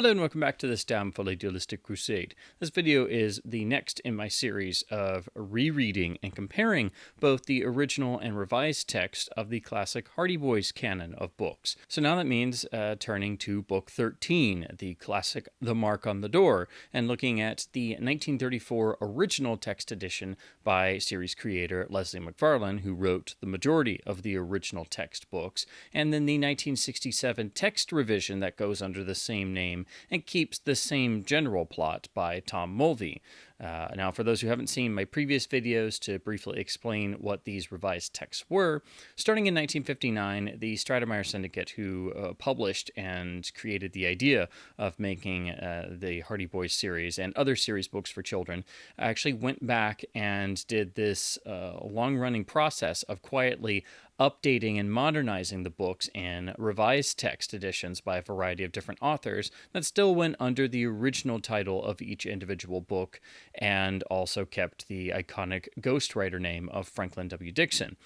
Hello and welcome back to this damn fully dualistic crusade. This video is the next in my series of rereading and comparing both the original and revised text of the classic Hardy Boys canon of books. So now that means turning to book 13, the classic The Mark on the Door, and looking at the 1934 original text edition by series creator Leslie McFarlane, who wrote the majority of the original text books, and then the 1967 text revision that goes under the same name and keeps the same general plot by Tom Mulvey. Now, for those who haven't seen my previous videos, to briefly explain what these revised texts were, starting in 1959, the Stratemeyer Syndicate, who published and created the idea of making the Hardy Boys series and other series books for children, actually went back and did this long-running process of quietly updating and modernizing the books in revised text editions by a variety of different authors that still went under the original title of each individual book and also kept the iconic ghostwriter name of Franklin W. Dixon.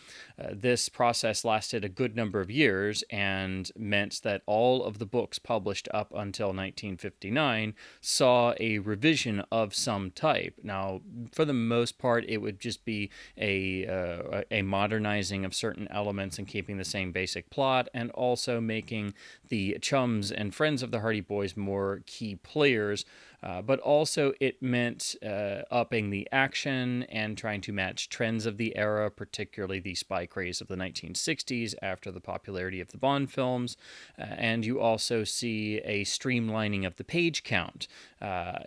This process lasted a good number of years and meant that all of the books published up until 1959 saw a revision of some type. Now, for the most part, it would just be a modernizing of certain elements and keeping the same basic plot, and also making the chums and friends of the Hardy Boys more key players. But also it meant upping the action and trying to match trends of the era, particularly the spy craze of the 1960s after the popularity of the Bond films. And you also see a streamlining of the page count.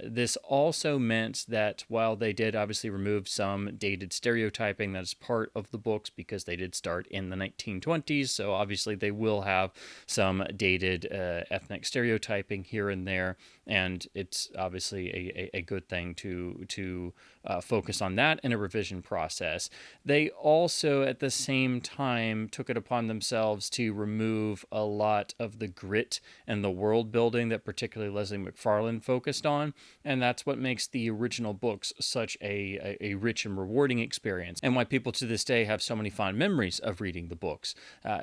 This also meant that while they did obviously remove some dated stereotyping that is part of the books because they did start in the 1920s, so obviously they will have some dated ethnic stereotyping here and there, and it's obviously a good thing to focus on that in a revision process. They also, at the same time, took it upon themselves to remove a lot of the grit and the world building that particularly Leslie McFarlane focused on, and that's what makes the original books such a rich and rewarding experience, and why people to this day have so many fond memories of reading the books.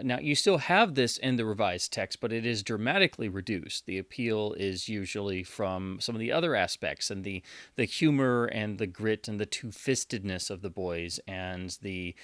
Now, you still have this in the revised text, but it is dramatically reduced. The appeal is usually from some of the other aspects, and the humor and the grit and the two-fistedness of the boys, and the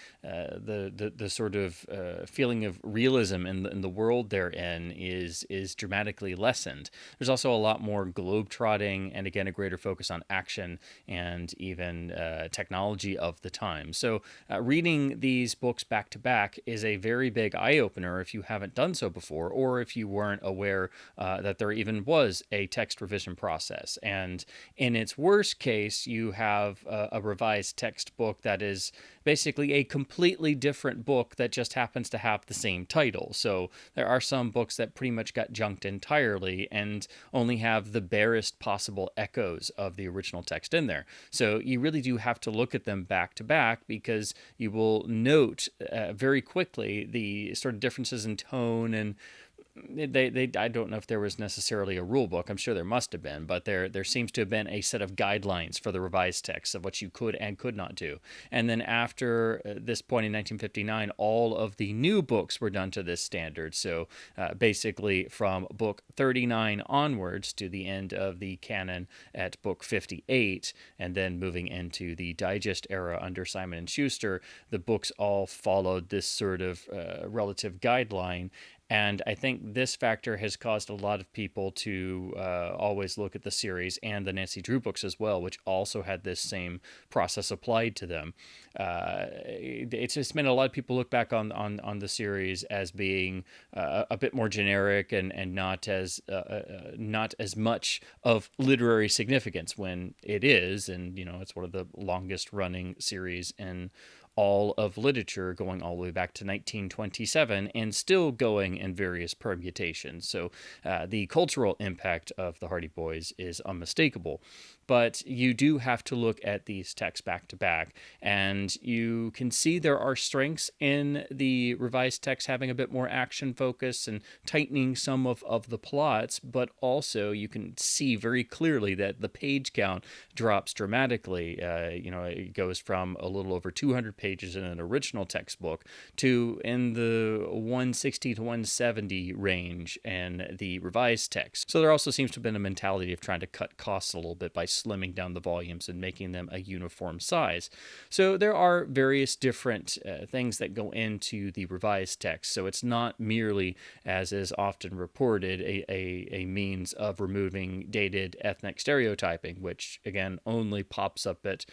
sort of feeling of realism in the world they're in is dramatically lessened. There's also a lot more globe-trotting, and again, a greater focus on action and even technology of the time. So reading these books back to back is a very big eye-opener if you haven't done so before, or if you weren't aware that there even was a text revision process. And in its worst case, you have a revised text book that is basically a completely different book that just happens to have the same title. So there are some books that pretty much got junked entirely and only have the barest possible echoes of the original text in there. So you really do have to look at them back to back, because you will note very quickly the sort of differences in tone, and I don't know if there was necessarily a rule book. I'm sure there must have been, but there seems to have been a set of guidelines for the revised text of what you could and could not do. And then after this point in 1959, all of the new books were done to this standard. So basically from book 39 onwards to the end of the canon at book 58, and then moving into the digest era under Simon and Schuster, the books all followed this sort of relative guideline. And I think this factor has caused a lot of people to always look at the series and the Nancy Drew books as well, which also had this same process applied to them. It's just made a lot of people look back on the series as being a bit more generic and not as much of literary significance, when it is, and it's one of the longest running series in all of literature, going all the way back to 1927 and still going in various permutations. So the cultural impact of the Hardy Boys is unmistakable. but you do have to look at these texts back to back, and you can see there are strengths in the revised text having a bit more action focus and tightening some of the plots, but also you can see very clearly that the page count drops dramatically. It goes from a little over 200 pages in an original textbook to in the 160 to 170 range in the revised text. So there also seems to have been a mentality of trying to cut costs a little bit by slimming down the volumes and making them a uniform size. So there are various different things that go into the revised text. So it's not merely, as is often reported, a means of removing dated ethnic stereotyping, which again only pops up at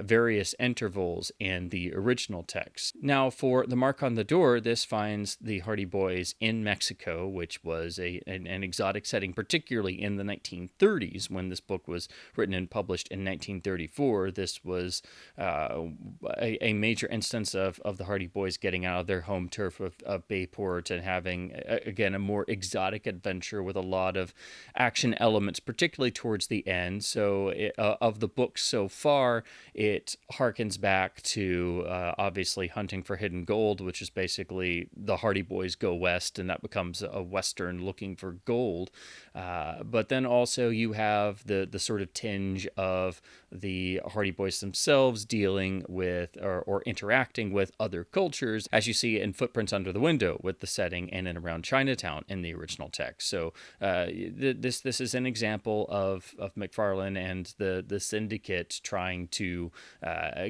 various intervals in the original text. Now, for The Mark on the Door, this finds the Hardy Boys in Mexico, which was an exotic setting, particularly in the 1930s when this book was written and published in 1934. This was a major instance of the Hardy Boys getting out of their home turf of Bayport and having, again, a more exotic adventure with a lot of action elements, particularly towards the end. So of the book so far, it harkens back to obviously Hunting for Hidden Gold, which is basically the Hardy Boys go west, and that becomes a Western looking for gold. But then also you have the sort of tinge of the Hardy Boys themselves dealing with or interacting with other cultures, as you see in Footprints Under the Window, with the setting in and around Chinatown in the original text. So this is an example of McFarlane and the Syndicate trying to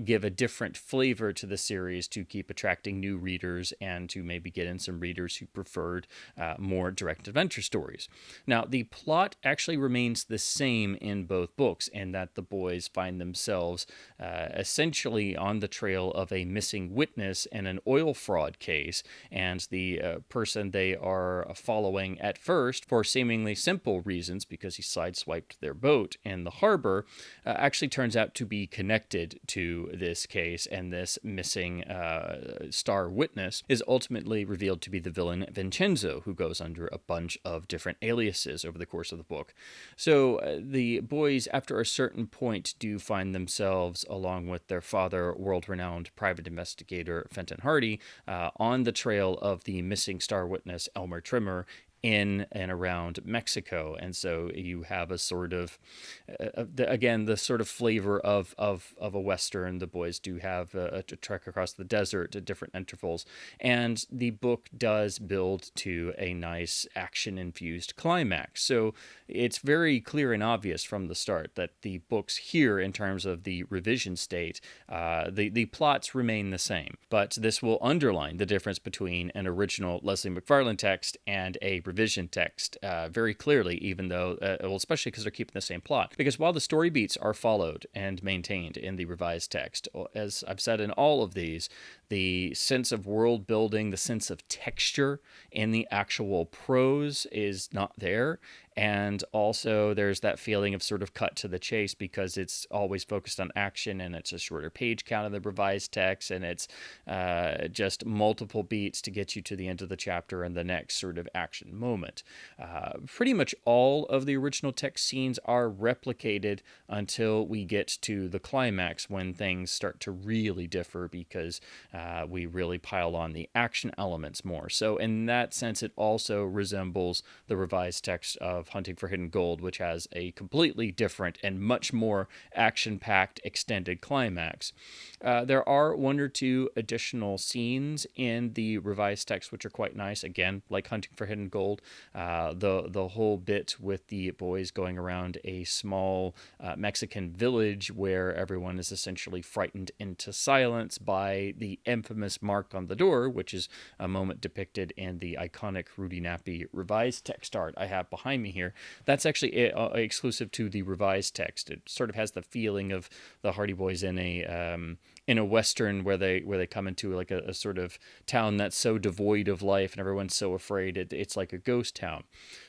give a different flavor to the series to keep attracting new readers and to maybe get in some readers who preferred more direct adventure stories. Now, the plot actually remains the same in both books, in that the boys find themselves essentially on the trail of a missing witness in an oil fraud case, and the person they are following at first, for seemingly simple reasons, because he sideswiped their boat in the harbor, actually turns out to be connected to this case, and this missing star witness is ultimately revealed to be the villain Vincenzo, who goes under a bunch of different aliases over the course of the book. So the boys, after a certain point, do find themselves, along with their father, world-renowned private investigator Fenton Hardy, on the trail of the missing star witness Elmer Trimmer in and around Mexico. And so you have a sort of, again, the sort of flavor of a Western. The boys do have a trek across the desert at different intervals. And the book does build to a nice action-infused climax. So it's very clear and obvious from the start that the books here, in terms of the revision state, the plots remain the same. But this will underline the difference between an original Leslie McFarlane text and a revision text very clearly, even though, especially because they're keeping the same plot. Because while the story beats are followed and maintained in the revised text, as I've said in all of these, the sense of world building, the sense of texture in the actual prose is not there. And also there's that feeling of sort of cut to the chase, because it's always focused on action, and it's a shorter page count in the revised text, and it's just multiple beats to get you to the end of the chapter and the next sort of action moment. Pretty much all of the original text scenes are replicated until we get to the climax, when things start to really differ, because we really pile on the action elements more. So in that sense, it also resembles the revised text of Hunting for Hidden Gold, which has a completely different and much more action-packed extended climax. There are one or two additional scenes in the revised text which are quite nice. Again, like Hunting for Hidden Gold, the whole bit with the boys going around a small Mexican village where everyone is essentially frightened into silence by the infamous mark on the door, which is a moment depicted in the iconic Rudy Nappi revised text art I have behind me here. That's actually exclusive to the revised text. It sort of has the feeling of the Hardy Boys in a Western where they come into like a sort of town that's so devoid of life and everyone's so afraid it's like a ghost town.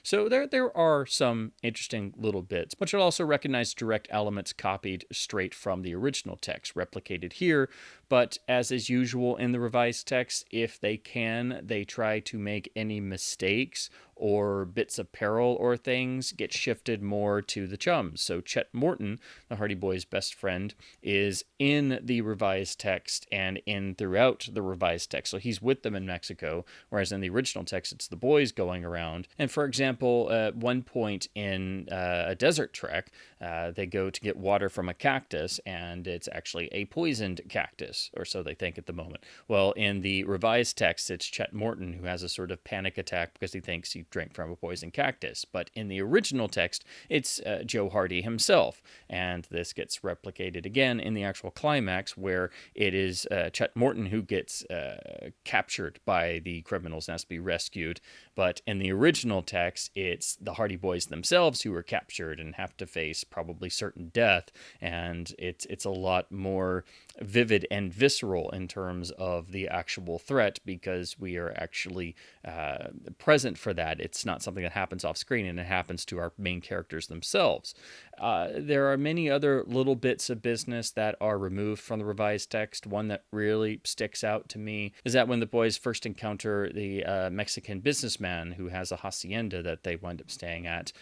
So there are some interesting little bits, but you'll also recognize direct elements copied straight from the original text, replicated here. But as is usual in the revised text, if they can, they try to make any mistakes or bits of peril or things get shifted more to the chums. So Chet Morton, the Hardy Boys' best friend, is in the revised text and in throughout the revised text. So he's with them in Mexico, whereas in the original text, it's the boys going around. And for example, at one point in a desert trek, they go to get water from a cactus, and it's actually a poisoned cactus, or so they think at the moment. Well, in the revised text, it's Chet Morton who has a sort of panic attack because he thinks he drank from a poisoned cactus. But in the original text, it's Joe Hardy himself. And this gets replicated again in the actual climax, where it is Chet Morton who gets captured by the criminals and has to be rescued. But in the original text, it's the Hardy Boys themselves who are captured and have to face probably certain death. And it's a lot more vivid and visceral in terms of the actual threat, because we are actually present for that. It's not something that happens off screen, and it happens to our main characters themselves. There are many other little bits of business that are removed from the revised text. One that really sticks out to me is that when the boys first encounter the Mexican businessman who has a hacienda that they wind up staying at,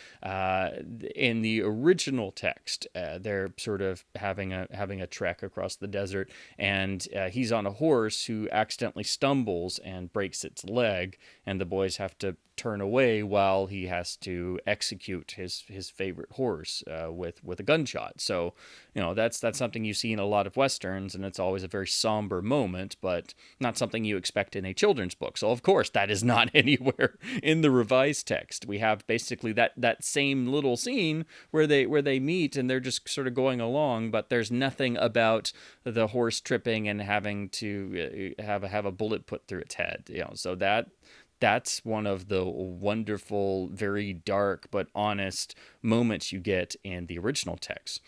in the original text, they're sort of having a trek across the desert, and he's on a horse who accidentally stumbles and breaks its leg, and the boys have to turn away while he has to execute his favorite horse with a gunshot. So, that's something you see in a lot of Westerns, and it's always a very somber moment, but not something you expect in a children's book. So, of course, that is not anywhere in the revised text. We have basically that same little scene where they meet and they're just sort of going along, but there's nothing about the horse tripping and having to have a bullet put through its head. So that's one of the wonderful, very dark but honest moments you get in the original text.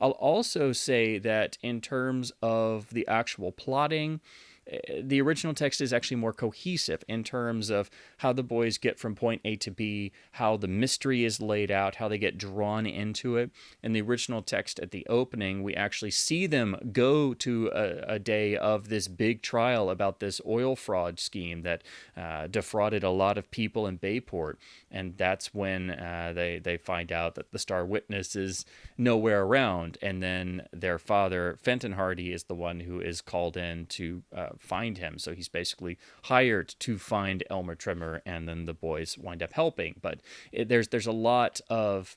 I'll also say that in terms of the actual plotting, the original text is actually more cohesive in terms of how the boys get from point A to B, how the mystery is laid out, how they get drawn into it. In the original text at the opening, we actually see them go to a day of this big trial about this oil fraud scheme that defrauded a lot of people in Bayport. And that's when they find out that the star witness is nowhere around. And then their father, Fenton Hardy, is the one who is called in to find him. So he's basically hired to find Elmer Trimmer, and then the boys wind up helping. But there's a lot of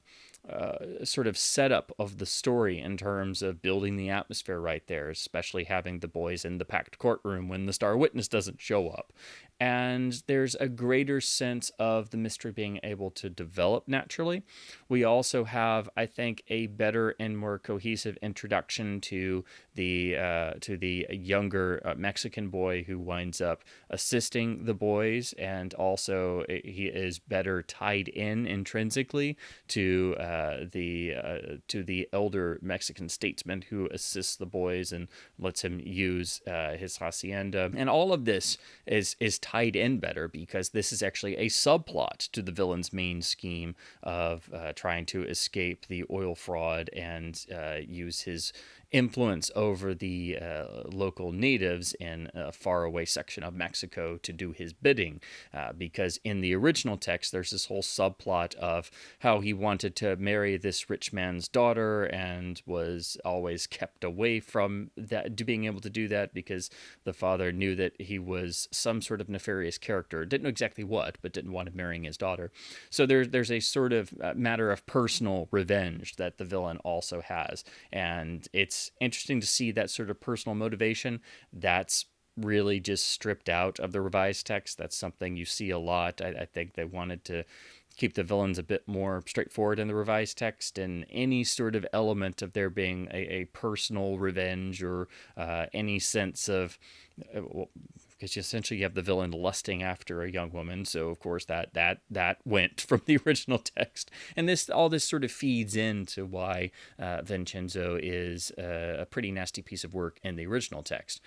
sort of setup of the story in terms of building the atmosphere right there, especially having the boys in the packed courtroom when the star witness doesn't show up. And there's a greater sense of the mystery being able to develop naturally. We also have, I think, a better and more cohesive introduction to the younger Mexican boy who winds up assisting the boys, and also he is better tied in intrinsically to the elder Mexican statesman who assists the boys and lets him use his hacienda. And all of this is tied in better because this is actually a subplot to the villain's main scheme of trying to escape the oil fraud and use his influence over the local natives in a faraway section of Mexico to do his bidding. Because in the original text, there's this whole subplot of how he wanted to marry this rich man's daughter and was always kept away from that, being able to do that because the father knew that he was some sort of nefarious character. Didn't know exactly what, but didn't want him marrying his daughter. So there's a sort of matter of personal revenge that the villain also has. And it's interesting to see that sort of personal motivation that's really just stripped out of the revised text. That's something you see a lot. I think they wanted to keep the villains a bit more straightforward in the revised text, and any sort of element of there being a personal revenge or any sense of because essentially you have the villain lusting after a young woman, so of course that went from the original text, and all this sort of feeds into why Vincenzo is a pretty nasty piece of work in the original text.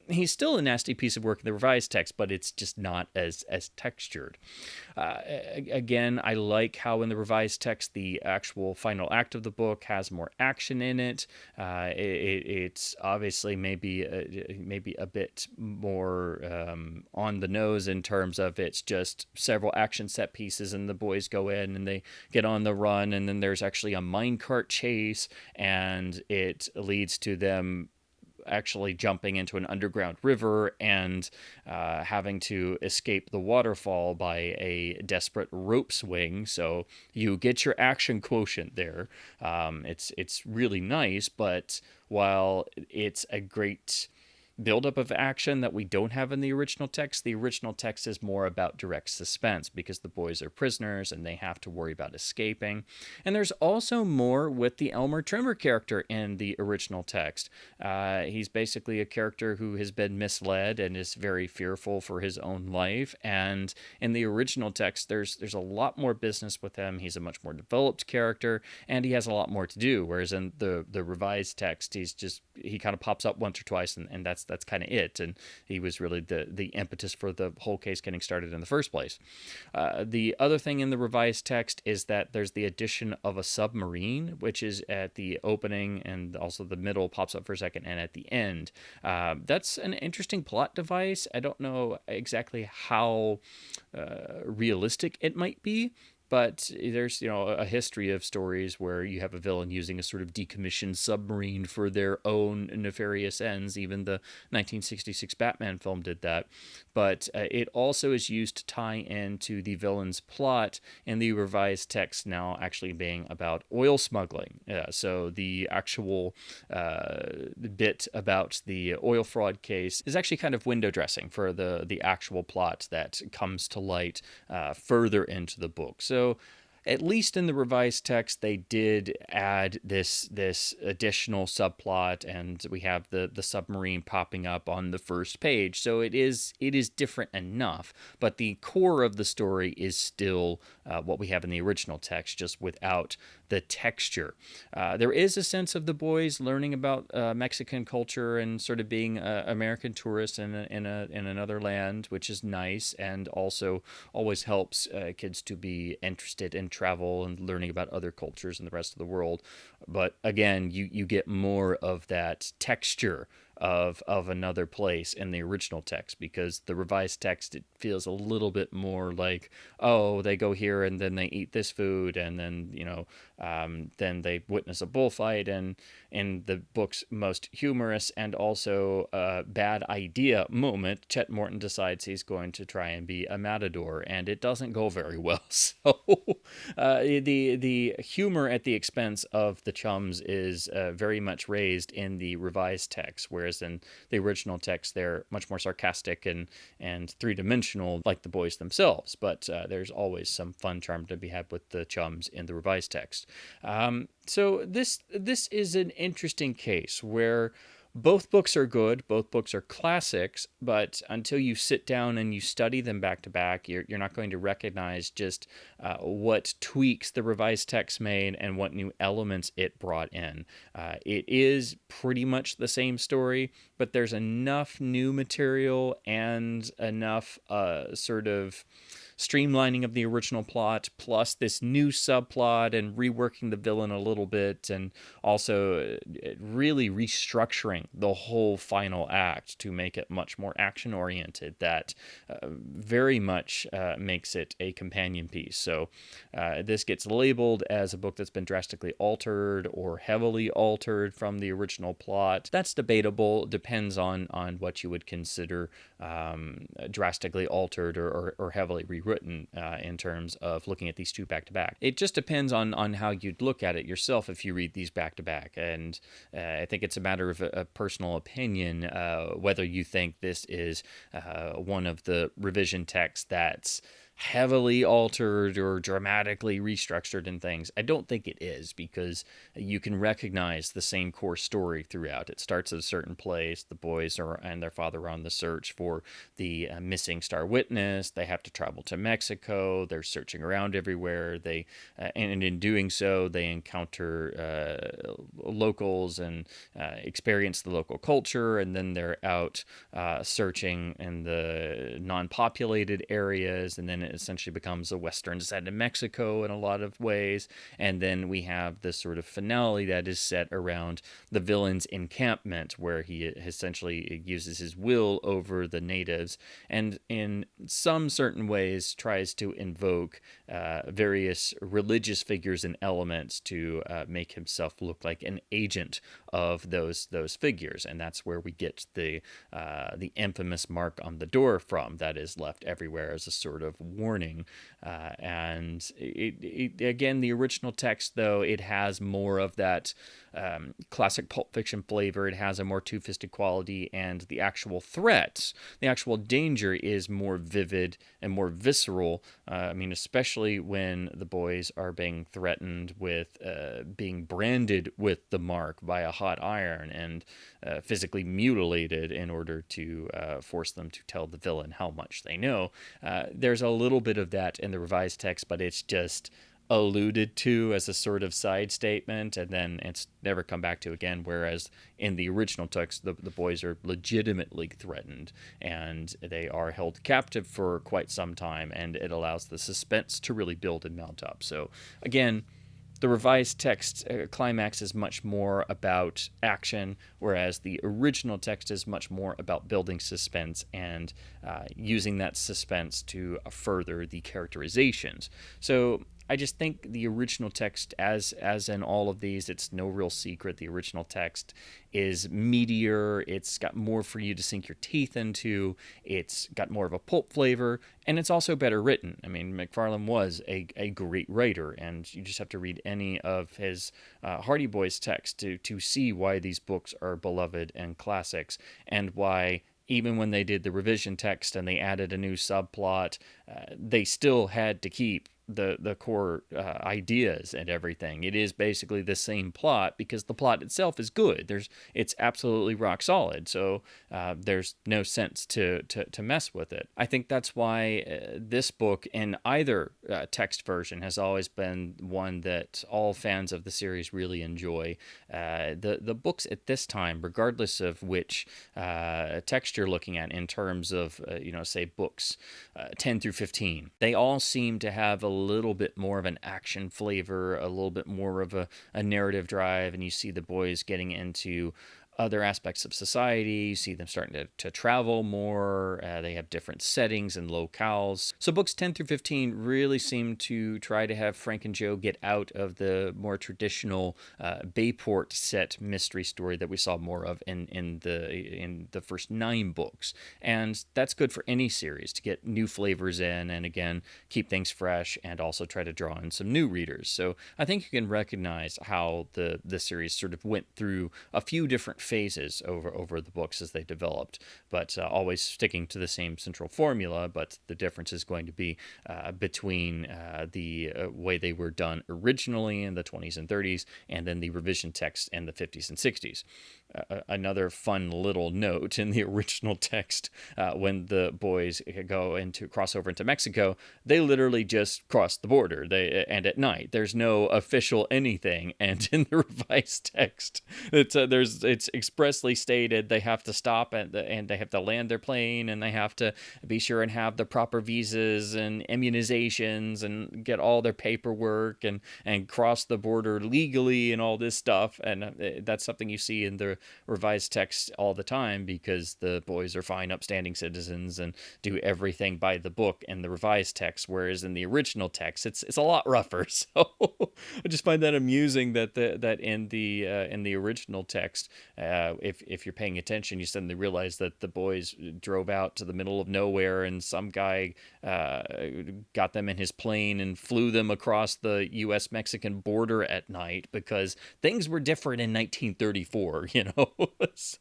He's still a nasty piece of work in the revised text, but it's just not as textured. Again, I like how in the revised text the actual final act of the book has more action in it. It's obviously maybe a bit more on the nose in terms of it's just several action set pieces, and the boys go in and they get on the run, and then there's actually a minecart chase, and it leads to them actually jumping into an underground river and having to escape the waterfall by a desperate rope swing. So you get your action quotient there. It's really nice, but while it's a great buildup of action that we don't have in the original text. The original text is more about direct suspense because the boys are prisoners and they have to worry about escaping. And there's also more with the Elmer Trimmer character in the original text. He's basically a character who has been misled and is very fearful for his own life. And in the original text, there's a lot more business with him. He's a much more developed character, and he has a lot more to do. Whereas in the revised text, he kind of pops up once or twice, and that's kind of it. And he was really the impetus for the whole case getting started in the first place. The other thing in the revised text is that there's the addition of a submarine, which is at the opening, and also the middle pops up for a second, and at the end. That's an interesting plot device. I don't know exactly how realistic it might be, but there's, a history of stories where you have a villain using a sort of decommissioned submarine for their own nefarious ends. Even the 1966 Batman film did that. But it also is used to tie into the villain's plot in the revised text now actually being about oil smuggling. So the actual bit about the oil fraud case is actually kind of window dressing for the actual plot that comes to light further into the book. So at least in the revised text, they did add this additional subplot, and we have the submarine popping up on the first page. So it is different enough, but the core of the story is still what we have in the original text, just without the texture. There is a sense of the boys learning about Mexican culture and sort of being American tourists in another land, which is nice, and also always helps kids to be interested in travel and learning about other cultures in the rest of the world. But again, you get more of that texture of another place in the original text, because the revised text, it feels a little bit more like, oh, they go here and then they eat this food, and then then they witness a bullfight, and in the book's most humorous and also bad idea moment, Chet Morton decides he's going to try and be a matador, and it doesn't go very well. So the humor at the expense of the chums is very much raised in the revised text, whereas in the original text they're much more sarcastic and three-dimensional, like the boys themselves. But there's always some fun charm to be had with the chums in the revised text. So this is an interesting case where both books are good, both books are classics, but until you sit down and you study them back to back, you're not going to recognize just what tweaks the revised text made and what new elements it brought in. It is pretty much the same story, but there's enough new material and enough sort of streamlining of the original plot, plus this new subplot and reworking the villain a little bit, and also really restructuring the whole final act to make it much more action-oriented, that very much makes it a companion piece. So this gets labeled as a book that's been drastically altered or heavily altered from the original plot. That's debatable, depends on what you would consider drastically altered or heavily rewritten in terms of looking at these two back to back. It just depends on how you'd look at it yourself if you read these back to back. And I think it's a matter of a personal opinion whether you think this is one of the revision texts that's heavily altered or dramatically restructured and things. I don't think it is, because you can recognize the same core story throughout. It starts at a certain place. The boys and their father are on the search for the missing star witness. They have to travel to Mexico. They're searching around everywhere. And in doing so, they encounter locals and experience the local culture. And then they're out searching in the non-populated areas, and then it essentially becomes a Western set in Mexico in a lot of ways. And then we have this sort of finale that is set around the villain's encampment, where he essentially uses his will over the natives, and in some certain ways tries to invoke various religious figures and elements to make himself look like an agent of those figures. And that's where we get the infamous mark on the door from, that is left everywhere as a sort of warning. And again, the original text, though, it has more of that classic Pulp Fiction flavor. It has a more two-fisted quality, and the actual threat, the actual danger, is more vivid and more visceral. I mean, especially when the boys are being threatened with being branded with the mark by a hot iron and physically mutilated in order to force them to tell the villain how much they know. There's a little bit of that in the revised text, but it's just alluded to as a sort of side statement, and then it's never come back to again, whereas in the original text the boys are legitimately threatened and they are held captive for quite some time, and it allows the suspense to really build and mount up. So again, the revised text climax is much more about action, whereas the original text is much more about building suspense and using that suspense to further the characterizations. So I just think the original text, as in all of these, it's no real secret. The original text is meatier. It's got more for you to sink your teeth into. It's got more of a pulp flavor, and it's also better written. I mean, McFarlane was a great writer, and you just have to read any of his Hardy Boys text to see why these books are beloved and classics, and why even when they did the revision text and they added a new subplot, they still had to keep the core ideas and everything. It is basically the same plot because the plot itself is good. It's absolutely rock solid. So there's no sense to mess with it. I think that's why this book in either text version has always been one that all fans of the series really enjoy. The books at this time, regardless of which text you're looking at in terms of, say books 10 through 15, they all seem to have a little bit more of an action flavor, a little bit more of a narrative drive, and you see the boys getting into other aspects of society. You see them starting to travel more. They have different settings and locales. So books 10 through 15 really seem to try to have Frank and Joe get out of the more traditional Bayport set mystery story that we saw more of in the first 9 books. And that's good for any series, to get new flavors in and, again, keep things fresh and also try to draw in some new readers. So I think you can recognize how the series sort of went through a few different phases over the books as they developed, but always sticking to the same central formula. But the difference is going to be between the way they were done originally in the 20s and 30s, and then the revision text in the 50s and 60s. Another fun little note in the original text, when the boys cross over into Mexico, they literally just cross the border. And at night, there's no official anything. And in the revised text, it's expressly stated they have to stop and they have to land their plane, and they have to be sure and have the proper visas and immunizations and get all their paperwork and cross the border legally and all this stuff. And that's something you see in the revised text all the time, because the boys are fine, upstanding citizens and do everything by the book in the revised text, whereas in the original text it's a lot rougher. So I just find that amusing that in the original text, if you're paying attention, you suddenly realize that the boys drove out to the middle of nowhere, and some guy got them in his plane and flew them across the U.S.-Mexican border at night, because things were different in 1934, So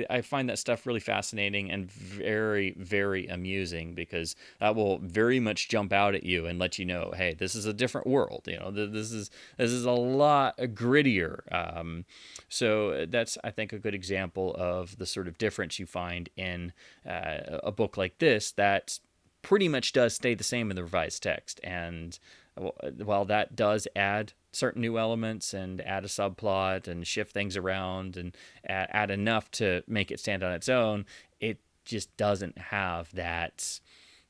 I find that stuff really fascinating and very, very amusing, because that will very much jump out at you and let you know, hey, this is a different world. This is a lot grittier. So that's, I think, a good example of the sort of difference you find in a book like this that pretty much does stay the same in the revised text. And while that does add certain new elements and add a subplot and shift things around and add enough to make it stand on its own, it just doesn't have that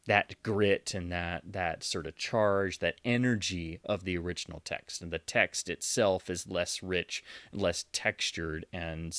that grit and that sort of charge, that energy of the original text. And the text itself is less rich, less textured, and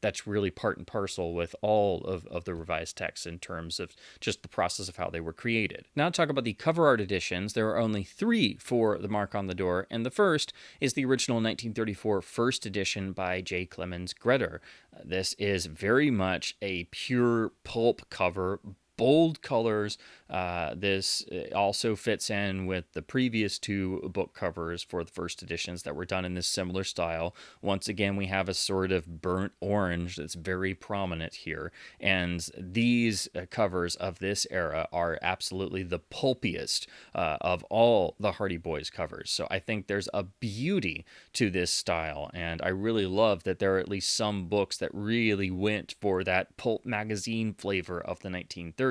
that's really part and parcel with all of the revised texts in terms of just the process of how they were created. Now, to talk about the cover art editions, there are only 3 for The Mark on the Door, and the first is the original 1934 first edition by J. Clemens Greder. This is very much a pure pulp cover, bold colors. This also fits in with the previous 2 book covers for the first editions that were done in this similar style. Once again, we have a sort of burnt orange that's very prominent here. And these covers of this era are absolutely the pulpiest of all the Hardy Boys covers. So I think there's a beauty to this style. And I really love that there are at least some books that really went for that pulp magazine flavor of the 1930s.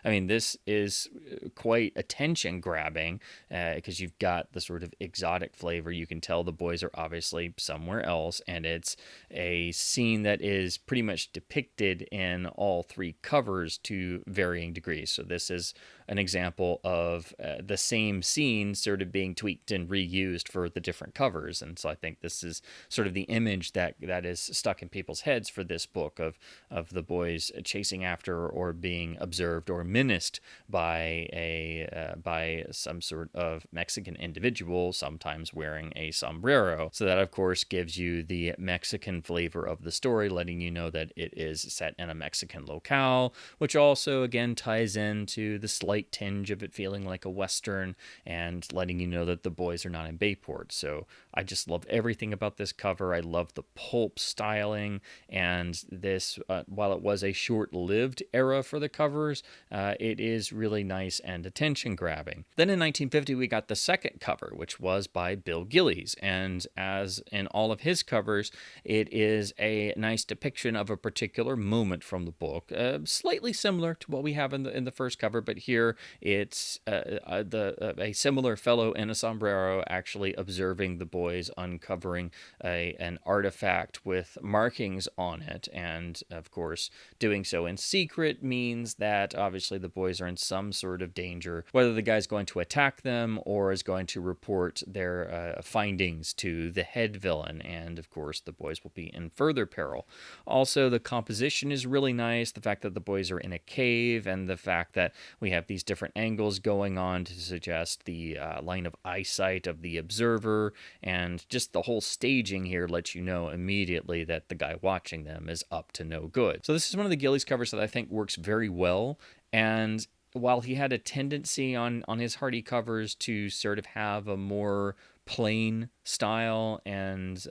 I mean, this is quite attention grabbing because you've got the sort of exotic flavor. You can tell the boys are obviously somewhere else, and it's a scene that is pretty much depicted in all 3 covers to varying degrees. So this is an example of the same scene sort of being tweaked and reused for the different covers. And so I think this is sort of the image that is stuck in people's heads for this book of the boys chasing after or being observed or menaced by some sort of Mexican individual, sometimes wearing a sombrero. So that, of course, gives you the Mexican flavor of the story, letting you know that it is set in a Mexican locale, which also, again, ties into the slight tinge of it feeling like a Western and letting you know that the boys are not in Bayport. So I just love everything about this cover. I love the pulp styling, and this, while it was a short-lived era for the covers, it is really nice and attention-grabbing. Then in 1950, we got the second cover, which was by Bill Gillies, and as in all of his covers, it is a nice depiction of a particular moment from the book, slightly similar to what we have in the first cover, but here it's a similar fellow in a sombrero actually observing the boys uncovering an artifact with markings on it, and of course doing so in secret means that obviously the boys are in some sort of danger, whether the guy's going to attack them or is going to report their findings to the head villain, and of course the boys will be in further peril. Also, the composition is really nice, the fact that the boys are in a cave and the fact that we have these different angles going on to suggest the line of eyesight of the observer, and just the whole staging here lets you know immediately that the guy watching them is up to no good. So this is one of the Gillies covers that I think works very well, and while he had a tendency on his Hardy covers to sort of have a more plain style, and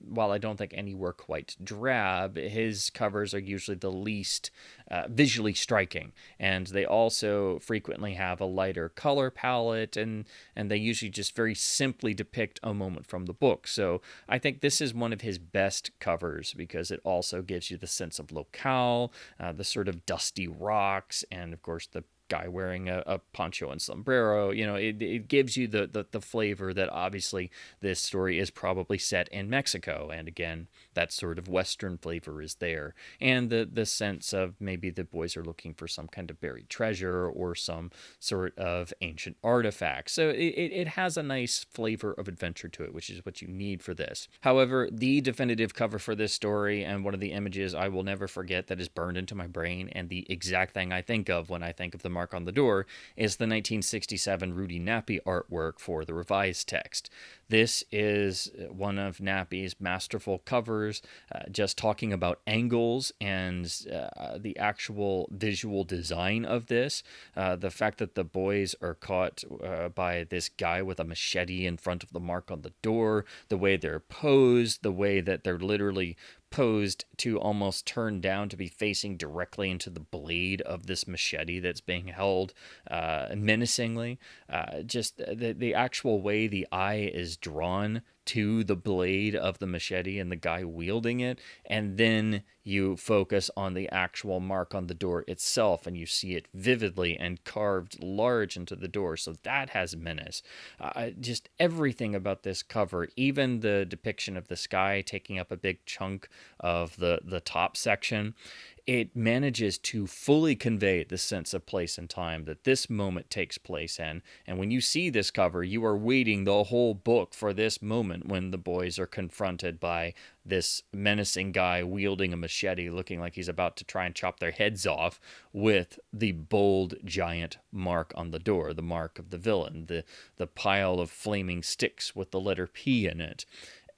while I don't think any were quite drab, his covers are usually the least visually striking, and they also frequently have a lighter color palette, and they usually just very simply depict a moment from the book. So I think this is one of his best covers because it also gives you the sense of locale, the sort of dusty rocks, and of course the guy wearing a poncho and sombrero. You know, it gives you the flavor that obviously this story is probably set in Mexico, and again, that sort of Western flavor is there, and the sense of maybe the boys are looking for some kind of buried treasure or some sort of ancient artifact. So it has a nice flavor of adventure to it, which is what you need for this. However, the definitive cover for this story, and one of the images I will never forget that is burned into my brain, and the exact thing I think of when I think of the Mark on the Door, is the 1967 Rudy Nappy artwork for the revised text. This is one of Nappy's masterful covers, just talking about angles and the actual visual design of this. The fact that the boys are caught by this guy with a machete in front of the Mark on the Door, the way they're posed, the way that they're literally posed to almost turn down to be facing directly into the blade of this machete that's being held menacingly. Just the actual way the eye is drawn to the blade of the machete and the guy wielding it, and then you focus on the actual Mark on the Door itself and you see it vividly and carved large into the door, so that has menace. Just everything about this cover, even the depiction of the sky taking up a big chunk of the top section, it manages to fully convey the sense of place and time that this moment takes place in. And when you see this cover, you are waiting the whole book for this moment when the boys are confronted by this menacing guy wielding a machete, looking like he's about to try and chop their heads off, with the bold giant mark on the door, the mark of the villain, the pile of flaming sticks with the letter P in it.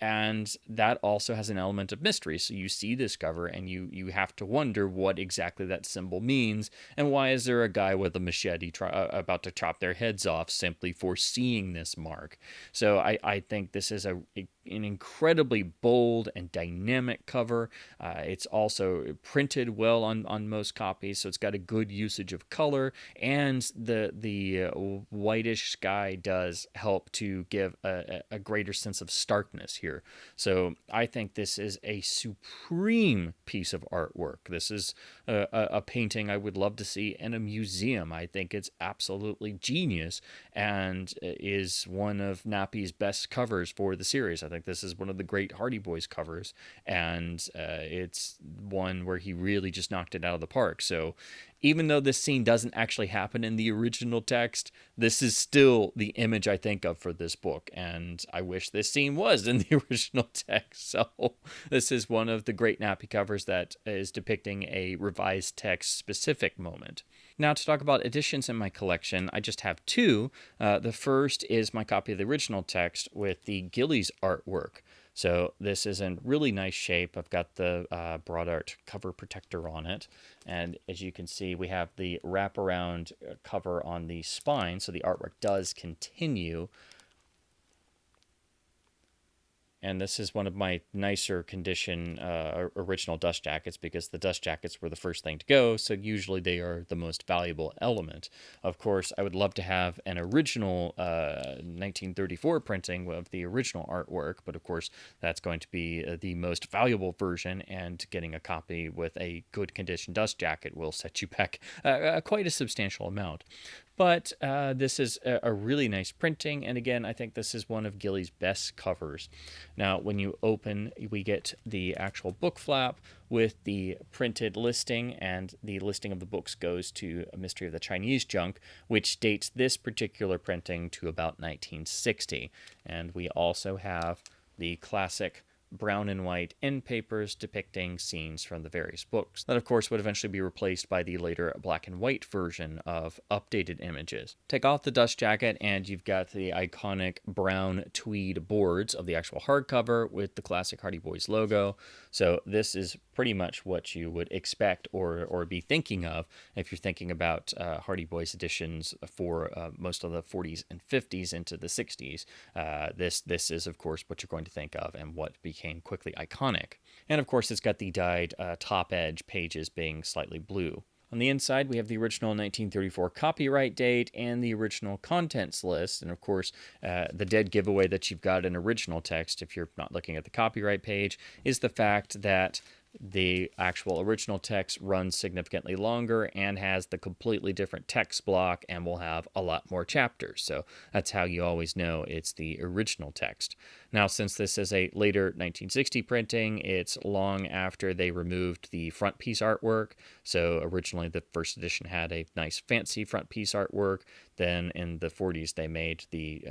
And that also has an element of mystery. So you see this cover and you have to wonder what exactly that symbol means, and why is there a guy with a machete about to chop their heads off simply for seeing this mark. So I think this is an incredibly bold and dynamic cover. It's also printed well on most copies, so it's got a good usage of color, and the whitish sky does help to give a greater sense of starkness here. So I think this is a supreme piece of artwork. This is a painting I would love to see in a museum. I think it's absolutely genius and is one of Nappy's best covers for the series. I think this is one of the great Hardy Boys covers, and it's one where he really just knocked it out of the park. So even though this scene doesn't actually happen in the original text, this is still the image I think of for this book, and I wish this scene was in the original text. So this is one of the great Nappy covers that is depicting a revised text specific moment. Now, to talk about editions in my collection, I just have two. The first is my copy of the original text with the Gillies artwork. So this is in really nice shape. I've got the broad art cover protector on it. And as you can see, we have the wraparound cover on the spine, so the artwork does continue. And this is one of my nicer condition original dust jackets, because the dust jackets were the first thing to go, so usually they are the most valuable element. Of course, I would love to have an original 1934 printing of the original artwork, but of course that's going to be the most valuable version, and getting a copy with a good condition dust jacket will set you back quite a substantial amount. But this is a really nice printing, and again, I think this is one of Gillies' best covers. Now, when you open, we get the actual book flap with the printed listing, and the listing of the books goes to A Mystery of the Chinese Junk, which dates this particular printing to about 1960. And we also have the classic brown and white end papers depicting scenes from the various books. That, of course, would eventually be replaced by the later black and white version of updated images. Take off the dust jacket, and you've got the iconic brown tweed boards of the actual hardcover with the classic Hardy Boys logo. So this is pretty much what you would expect or be thinking of if you're thinking about Hardy Boys editions for most of the 40s and 50s into the 60s. This is, of course, what you're going to think of, and what became quickly iconic. And of course, it's got the dyed top edge pages being slightly blue. On the inside, we have the original 1934 copyright date and the original contents list. And of course, the dead giveaway that you've got in original text, if you're not looking at the copyright page, is the fact that the actual original text runs significantly longer and has the completely different text block and will have a lot more chapters. So that's how you always know it's the original text. Now, since this is a later 1960 printing, it's long after they removed the front piece artwork. So originally the first edition had a nice fancy front piece artwork. Then in the 40s, they made the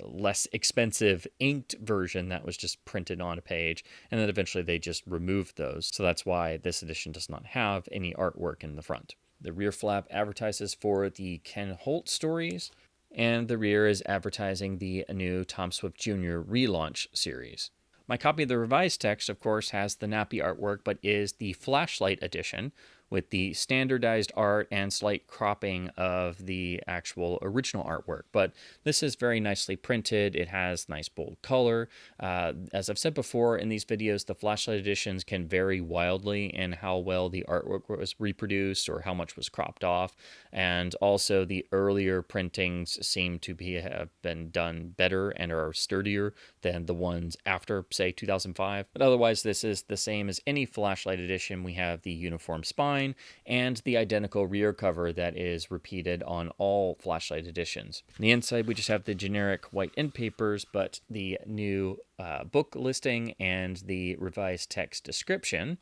less expensive inked version that was just printed on a page. And then eventually they just removed those. So that's why this edition does not have any artwork in the front. The rear flap advertises for the Ken Holt stories, and the rear is advertising the new Tom Swift Jr. relaunch series. My copy of the revised text, of course, has the Nappy artwork, but is the flashlight edition with the standardized art and slight cropping of the actual original artwork. But this is very nicely printed. It has nice bold color. As I've said before in these videos, the flashlight editions can vary wildly in how well the artwork was reproduced or how much was cropped off. And also the earlier printings seem to have been done better and are sturdier than the ones after, say, 2005. But otherwise, this is the same as any flashlight edition. We have the uniform spine and the identical rear cover that is repeated on all flashlight editions. On the inside, we just have the generic white end papers, but the new book listing and the revised text description.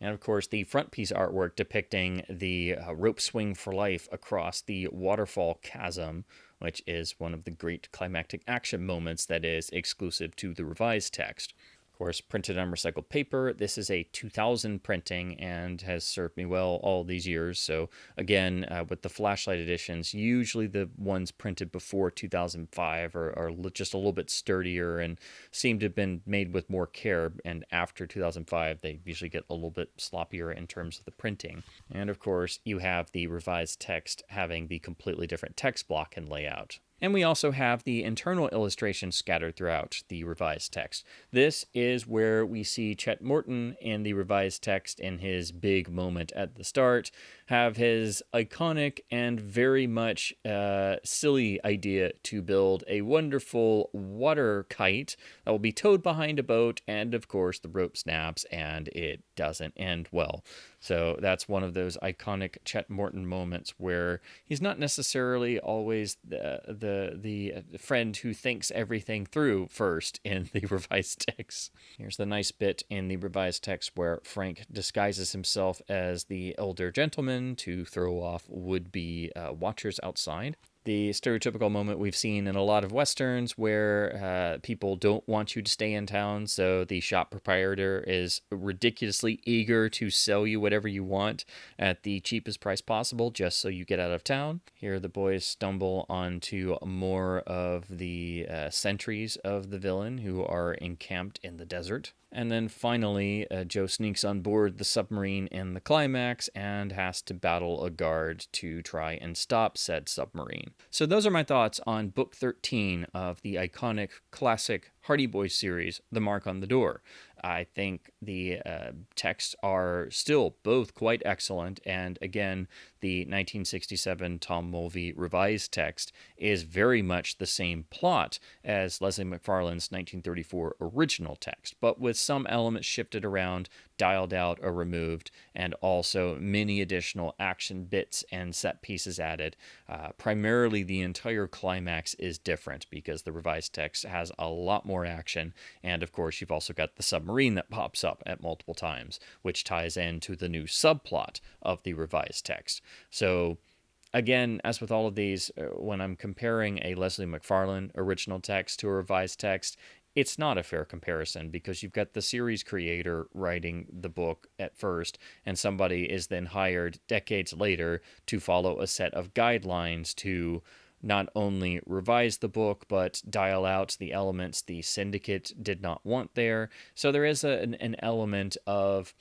And of course, the front piece artwork depicting the rope swing for life across the waterfall chasm, which is one of the great climactic action moments that is exclusive to the revised text. Of course, printed on recycled paper. This is a 2000 printing and has served me well all these years. So again, with the flashlight editions, usually the ones printed before 2005 are just a little bit sturdier and seem to have been made with more care. And after 2005, they usually get a little bit sloppier in terms of the printing. And of course, you have the revised text having the completely different text block and layout. And we also have the internal illustrations scattered throughout the revised text. This is where we see Chet Morton in the revised text in his big moment at the start have his iconic and very much silly idea to build a wonderful water kite that will be towed behind a boat, and of course the rope snaps and it doesn't end well. So that's one of those iconic Chet Morton moments where he's not necessarily always the friend who thinks everything through first in the revised text. Here's the nice bit in the revised text where Frank disguises himself as the elder gentleman to throw off would-be watchers outside. The stereotypical moment we've seen in a lot of westerns where people don't want you to stay in town, so the shop proprietor is ridiculously eager to sell you whatever you want at the cheapest price possible just so you get out of town. Here the boys stumble onto more of the sentries of the villain who are encamped in the desert. And then finally, Joe sneaks on board the submarine in the climax and has to battle a guard to try and stop said submarine. So those are my thoughts on Book 13 of the iconic classic Hardy Boys series, The Mark on the Door. I think the texts are still both quite excellent, and again, the 1967 Tom Mulvey revised text is very much the same plot as Leslie McFarlane's 1934 original text, but with some elements shifted around, dialed out, or removed, and also many additional action bits and set pieces added. Primarily, the entire climax is different because the revised text has a lot more action, and of course, you've also got the submarine that pops up at multiple times, which ties into the new subplot of the revised text. So again, as with all of these, when I'm comparing a Leslie McFarlane original text to a revised text, it's not a fair comparison because you've got the series creator writing the book at first, and somebody is then hired decades later to follow a set of guidelines to not only revise the book, but dial out the elements the syndicate did not want there. So there is an element of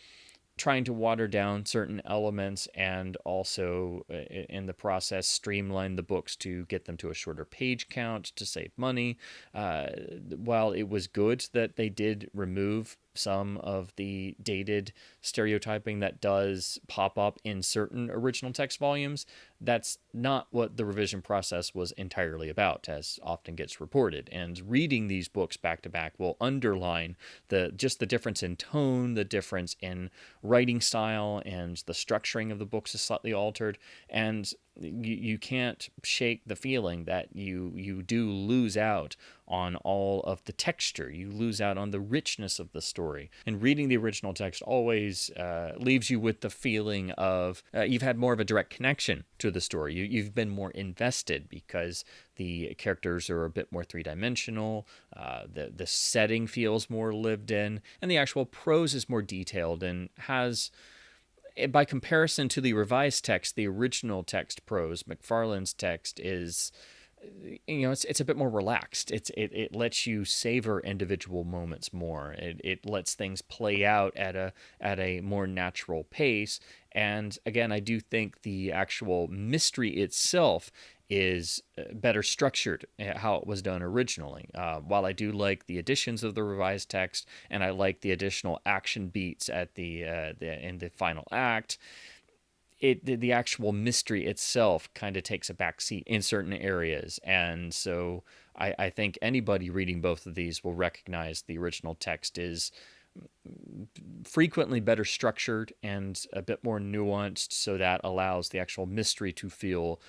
trying to water down certain elements and also in the process streamline the books to get them to a shorter page count to save money. While it was good that they did remove some of the dated stereotyping that does pop up in certain original text volumes, that's not what the revision process was entirely about, as often gets reported. And reading these books back to back will underline the difference in tone, the difference in writing style, and the structuring of the books is slightly altered. And you can't shake the feeling that you do lose out on all of the texture. You lose out on the richness of the story. And reading the original text always leaves you with the feeling of you've had more of a direct connection to the story. You've been more invested because the characters are a bit more three-dimensional, the setting feels more lived in, and the actual prose is more detailed and has, by comparison to the revised text, the original text prose, McFarlane's text is, it's a bit more relaxed. It lets you savor individual moments more. It lets things play out at a more natural pace. And again, I do think the actual mystery itself is better structured how it was done originally. While I do like the additions of the revised text and I like the additional action beats at in the final act, the actual mystery itself kind of takes a backseat in certain areas. And so I think anybody reading both of these will recognize the original text is frequently better structured and a bit more nuanced, so that allows the actual mystery to feel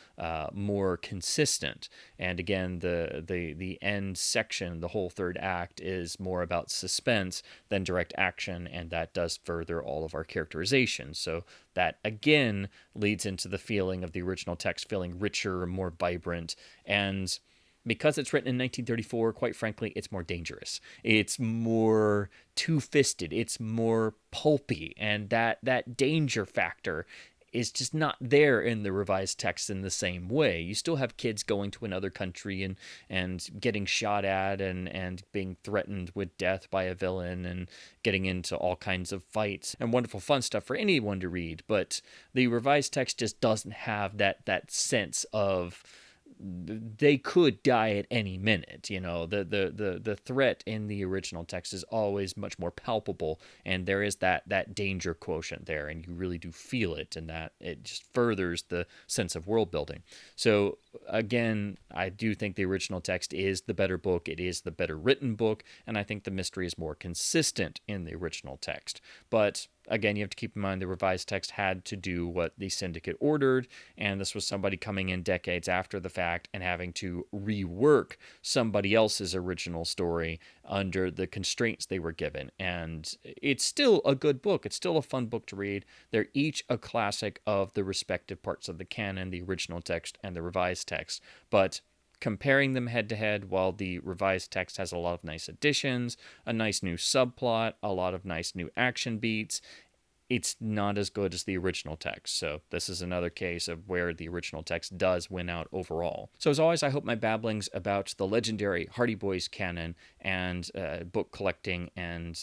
more consistent. And again, the end section, the whole third act, is more about suspense than direct action, and that does further all of our characterization. So that again leads into the feeling of the original text feeling richer, more vibrant, and because it's written in 1934, quite frankly, it's more dangerous. It's more two-fisted. It's more pulpy, and that danger factor is just not there in the revised text in the same way. You still have kids going to another country and getting shot at and being threatened with death by a villain and getting into all kinds of fights and wonderful fun stuff for anyone to read. But the revised text just doesn't have that sense of they could die at any minute. You know, the threat in the original text is always much more palpable, and there is that danger quotient there, and you really do feel it, and that it just furthers the sense of world building. So again, I do think the original text is the better book. It is the better written book, and I think the mystery is more consistent in the original text. But again, you have to keep in mind the revised text had to do what the syndicate ordered, and this was somebody coming in decades after the fact and having to rework somebody else's original story under the constraints they were given. And it's still a good book. It's still a fun book to read. They're each a classic of the respective parts of the canon, the original text and the revised text. But comparing them head to head, while the revised text has a lot of nice additions, a nice new subplot, a lot of nice new action beats, it's not as good as the original text. So this is another case of where the original text does win out overall. So as always, I hope my babblings about the legendary Hardy Boys canon and book collecting and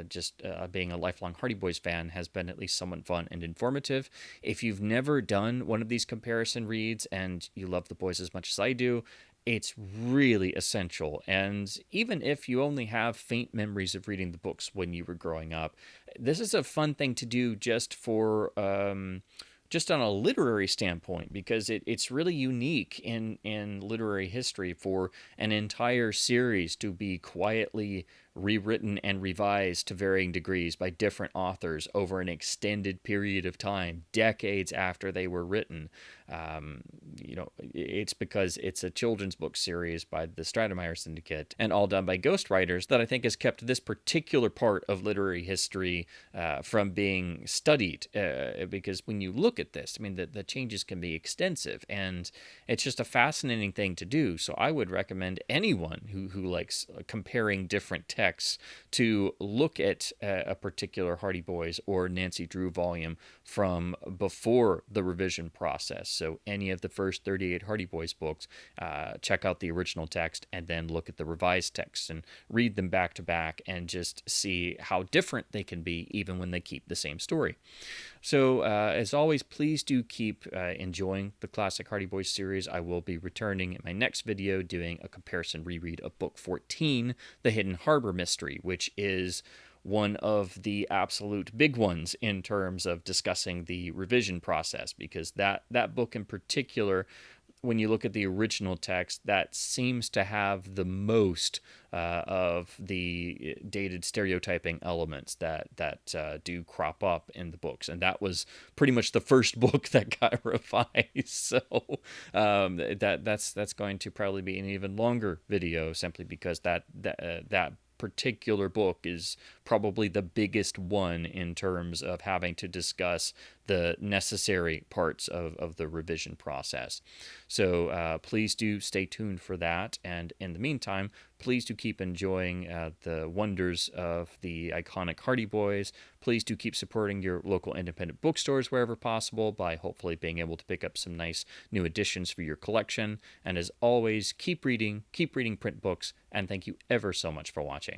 just being a lifelong Hardy Boys fan has been at least somewhat fun and informative. If you've never done one of these comparison reads and you love the boys as much as I do, it's really essential. And even if you only have faint memories of reading the books when you were growing up, this is a fun thing to do just for just on a literary standpoint, because it's really unique in literary history for an entire series to be quietly rewritten and revised to varying degrees by different authors over an extended period of time, decades after they were written. It's because it's a children's book series by the Stratemeyer Syndicate and all done by ghostwriters that I think has kept this particular part of literary history from being studied. Because when you look at this, I mean, the changes can be extensive, and it's just a fascinating thing to do. So I would recommend anyone who likes comparing different texts to look at a particular Hardy Boys or Nancy Drew volume from before the revision process. So any of the first 38 Hardy Boys books, check out the original text and then look at the revised text and read them back to back and just see how different they can be even when they keep the same story. So as always, please do keep enjoying the classic Hardy Boys series. I will be returning in my next video doing a comparison reread of book 14, The Hidden Harbor Mystery, which is one of the absolute big ones in terms of discussing the revision process, because that book in particular, when you look at the original text, that seems to have the most of the dated stereotyping elements that do crop up in the books, and that was pretty much the first book that got revised. So that's going to probably be an even longer video, simply because that particular book is probably the biggest one in terms of having to discuss the necessary parts of the revision process. So please do stay tuned for that. And in the meantime, please do keep enjoying the wonders of the iconic Hardy Boys. Please do keep supporting your local independent bookstores wherever possible by hopefully being able to pick up some nice new editions for your collection. And as always, keep reading print books, and thank you ever so much for watching.